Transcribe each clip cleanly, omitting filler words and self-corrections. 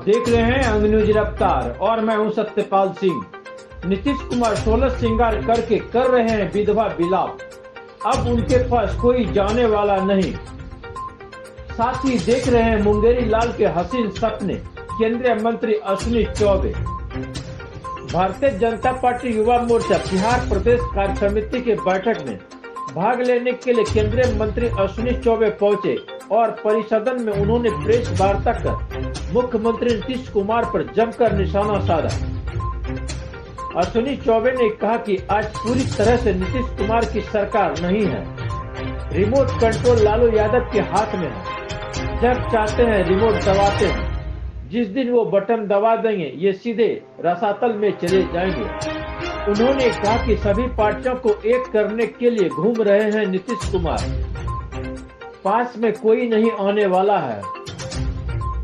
आप देख रहे हैं अंग न्यूज रफ्तार और मैं हूं सत्यपाल सिंह। नीतीश कुमार 16 श्रृंगार करके कर रहे हैं विधवा विलाप। अब उनके पास कोई जाने वाला नहीं। साथ ही देख रहे हैं मुंगेरी लाल के हसीन सपने। केंद्रीय मंत्री अश्विनी चौबे। भारतीय जनता पार्टी युवा मोर्चा बिहार प्रदेश कार्य समिति की बैठक में भाग लेने के लिए केंद्रीय मंत्री अश्विनी चौबे पहुंचे और परिसदन में उन्होंने प्रेस वार्ता कर मुख्यमंत्री नीतीश कुमार पर जमकर निशाना साधा। अश्विनी चौबे ने कहा कि आज पूरी तरह से नीतीश कुमार की सरकार नहीं है। रिमोट कंट्रोल लालू यादव के हाथ में है। जब चाहते हैं रिमोट दबाते हैं। जिस दिन वो बटन दबा देंगे ये सीधे रसातल में चले जाएंगे। उन्होंने कहा कि सभी पार्टियों को एक करने के लिए घूम रहे हैं नीतीश कुमार। पास में कोई नहीं आने वाला है।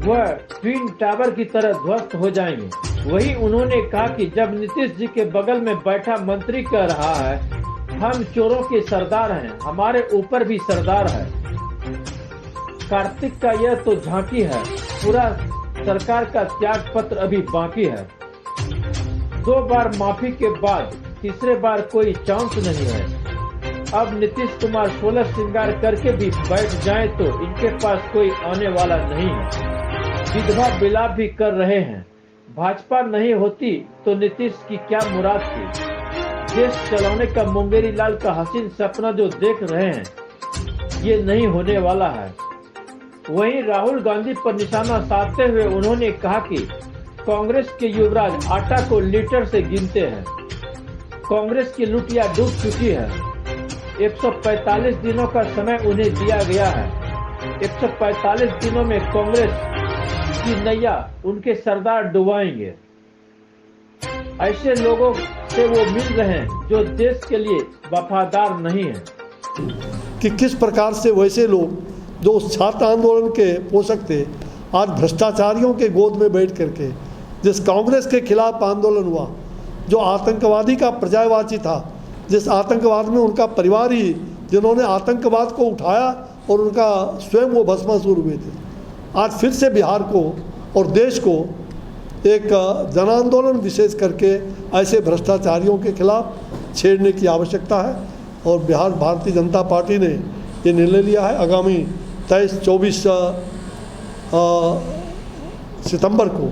वह ट्विन टावर की तरह ध्वस्त हो जाएंगे। वही उन्होंने कहा कि जब नीतीश जी के बगल में बैठा मंत्री कह रहा है हम चोरों के सरदार हैं, हमारे ऊपर भी सरदार है। कार्तिक का यह तो झांकी है, पूरा सरकार का त्याग पत्र अभी बाकी है। 2 बार माफी के बाद तीसरे बार कोई चांस नहीं है। अब नीतीश कुमार 16 श्रृंगार करके भी बैठ जाएं तो इनके पास कोई आने वाला नहीं है। विधवा विलाप भी कर रहे हैं। भाजपा नहीं होती तो नीतीश की क्या मुराद थी। देश चलाने का मुंगेरी लाल का हसीन सपना जो देख रहे हैं ये नहीं होने वाला है। वहीं राहुल गांधी पर निशाना साधते हुए उन्होंने कहा कि कांग्रेस के युवराज आटा को लीटर से गिनते हैं। कांग्रेस की लुटिया डूब चुकी है। 145 दिनों का समय उन्हें दिया गया है। 145 दिनों में कांग्रेस की नैया उनके सरदार डुबाएंगे। ऐसे लोगों से वो मिल रहे हैं जो देश के लिए वफादार नहीं है। कि किस प्रकार से वैसे लोग जो छात्र आंदोलन के पोषक थे आज भ्रष्टाचारियों के गोद में बैठ करके जिस कांग्रेस के खिलाफ आंदोलन हुआ, जो आतंकवादी का पर्यायवाची था, जिस आतंकवाद में उनका परिवार ही जिन्होंने आतंकवाद को उठाया और उनका स्वयं वो भस्मासुर हुए थे, आज फिर से बिहार को और देश को एक जन आंदोलन विशेष करके ऐसे भ्रष्टाचारियों के खिलाफ छेड़ने की आवश्यकता है। और बिहार भारतीय जनता पार्टी ने ये निर्णय लिया है आगामी 23-24 सितंबर को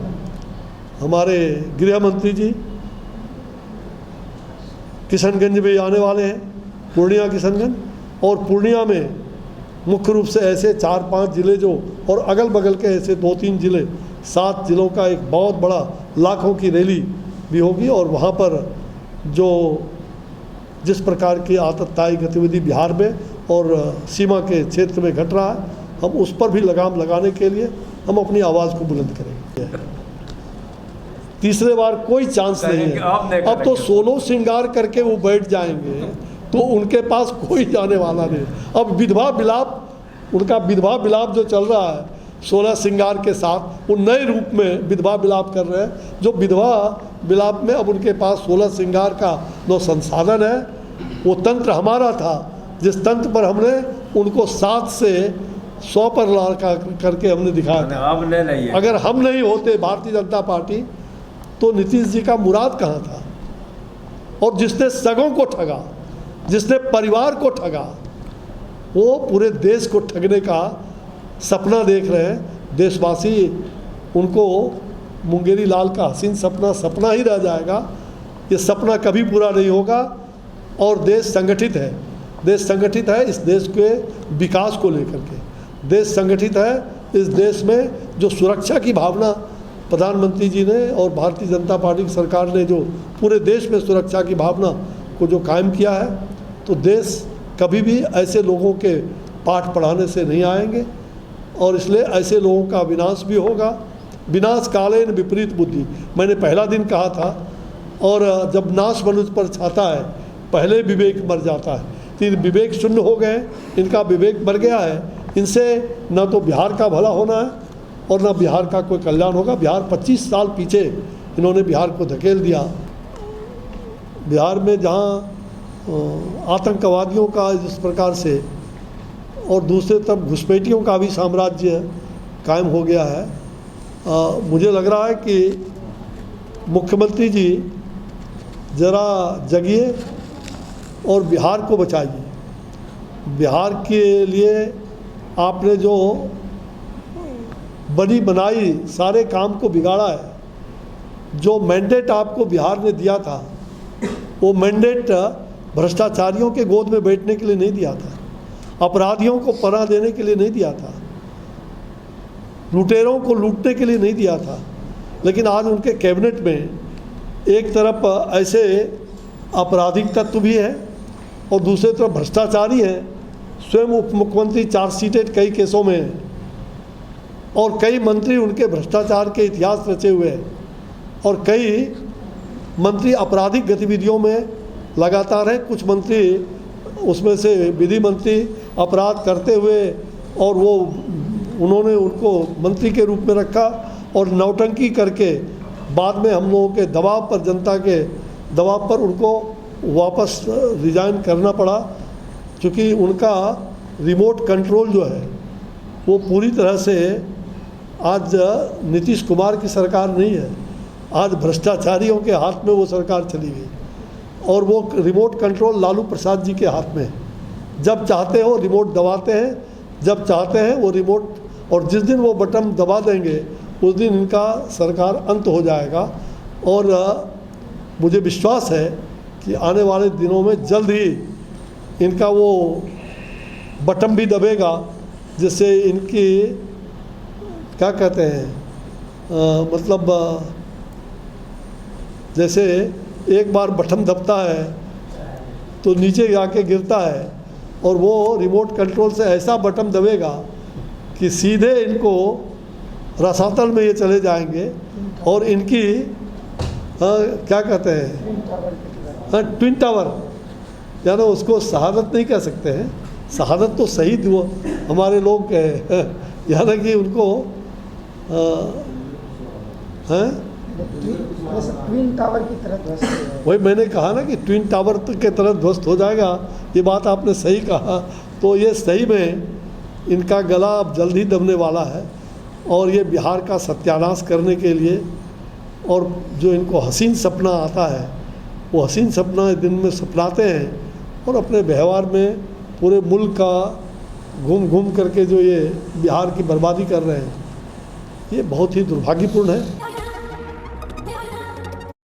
हमारे गृह मंत्री जी किशनगंज में आने वाले हैं, पूर्णिया किशनगंज, और पूर्णिया में मुख्य रूप से ऐसे 4-5 ज़िले जो और अगल बगल के ऐसे 2-3 ज़िले 7 ज़िलों का एक बहुत बड़ा लाखों की रैली भी होगी। और वहाँ पर जो जिस प्रकार की आतताई गतिविधि बिहार में और सीमा के क्षेत्र में घट रहा है, हम उस पर भी लगाम लगाने के लिए हम अपनी आवाज़ को बुलंद करेंगे। तीसरे बार कोई चांस नहीं है। अब तो 16 श्रृंगार करके वो बैठ जाएंगे तो उनके पास कोई जाने वाला नहीं। अब विधवा विलाप, उनका विधवा विलाप जो चल रहा है 16 श्रृंगार के साथ, वो नए रूप में विधवा विलाप कर रहे हैं। जो विधवा विलाप में अब उनके पास 16 श्रृंगार का जो संसाधन है वो तंत्र हमारा था, जिस तंत्र पर हमने उनको 7 से 100 पर लड़का करके हमने दिखाया। अगर हम नहीं होते भारतीय जनता पार्टी तो नीतीश जी का मुराद कहाँ था। और जिसने सगों को ठगा, जिसने परिवार को ठगा, वो पूरे देश को ठगने का सपना देख रहे हैं। देशवासी उनको मुंगेरी लाल का हसीन सपना सपना ही रह जाएगा। ये सपना कभी पूरा नहीं होगा। और देश संगठित है, देश संगठित है इस देश के विकास को लेकर के। देश संगठित है इस देश में जो सुरक्षा की भावना प्रधानमंत्री जी ने और भारतीय जनता पार्टी की सरकार ने जो पूरे देश में सुरक्षा की भावना को जो कायम किया है, तो देश कभी भी ऐसे लोगों के पाठ पढ़ाने से नहीं आएंगे। और इसलिए ऐसे लोगों का विनाश भी होगा। विनाश कालेन विपरीत बुद्धि, मैंने पहला दिन कहा था। और जब नाश मनुष्य पर छाता है पहले विवेक मर जाता है। तो विवेक शून्य हो गए, इनका विवेक मर गया है। इनसे न तो बिहार का भला होना है और न बिहार का कोई कल्याण होगा। बिहार 25 साल पीछे इन्होंने बिहार को धकेल दिया। बिहार में जहाँ आतंकवादियों का जिस प्रकार से और दूसरे तरफ घुसपैठियों का भी साम्राज्य कायम हो गया है, मुझे लग रहा है कि मुख्यमंत्री जी ज़रा जगिए और बिहार को बचाइए। बिहार के लिए आपने जो बनी बनाई सारे काम को बिगाड़ा है। जो मैंडेट आपको बिहार ने दिया था वो मैंडेट भ्रष्टाचारियों के गोद में बैठने के लिए नहीं दिया था, अपराधियों को पनाह देने के लिए नहीं दिया था, लुटेरों को लूटने के लिए नहीं दिया था। लेकिन आज उनके कैबिनेट में एक तरफ ऐसे आपराधिक तत्व भी है और दूसरी तरफ भ्रष्टाचारी है। स्वयं उप मुख्यमंत्री चार्जशीटेड कई केसों में है और कई मंत्री उनके भ्रष्टाचार के इतिहास रचे हुए हैं और कई मंत्री आपराधिक गतिविधियों में लगातार हैं। कुछ मंत्री उसमें से विधि मंत्री अपराध करते हुए और वो उन्होंने उनको मंत्री के रूप में रखा और नौटंकी करके बाद में हम लोगों के दबाव पर, जनता के दबाव पर उनको वापस रिजाइन करना पड़ा, क्योंकि उनका रिमोट कंट्रोल जो है वो पूरी तरह से आज नीतीश कुमार की सरकार नहीं है। आज भ्रष्टाचारियों के हाथ में वो सरकार चली गई और वो रिमोट कंट्रोल लालू प्रसाद जी के हाथ में है। जब चाहते हो रिमोट दबाते हैं, जब चाहते हैं वो रिमोट, और जिस दिन वो बटन दबा देंगे उस दिन इनका सरकार अंत हो जाएगा। और मुझे विश्वास है कि आने वाले दिनों में जल्द ही इनका वो बटन भी दबेगा, जिससे इनकी क्या कहते हैं मतलब जैसे एक बार बटन दबता है तो नीचे जाके गिरता है और वो रिमोट कंट्रोल से ऐसा बटन दबेगा कि सीधे इनको रसातल में ये चले जाएंगे और इनकी क्या कहते हैं ट्विन टावर, यानी उसको शहादत नहीं कह सकते हैं, शहादत तो शहीद वो हमारे लोग कहे, यानी कि उनको हैं ट्विन टावर की तरह ध्वस्त। वही मैंने कहा ना कि ट्विन टावर के तरह ध्वस्त हो जाएगा। ये बात आपने सही कहा। तो ये सही में इनका गला अब जल्द ही दबने वाला है और ये बिहार का सत्यानाश करने के लिए, और जो इनको हसीन सपना आता है वो हसीन सपना दिन में सपनाते हैं और अपने व्यवहार में पूरे मुल्क का घूम घूम करके जो ये बिहार की बर्बादी कर रहे हैं, ये बहुत ही दुर्भाग्यपूर्ण है।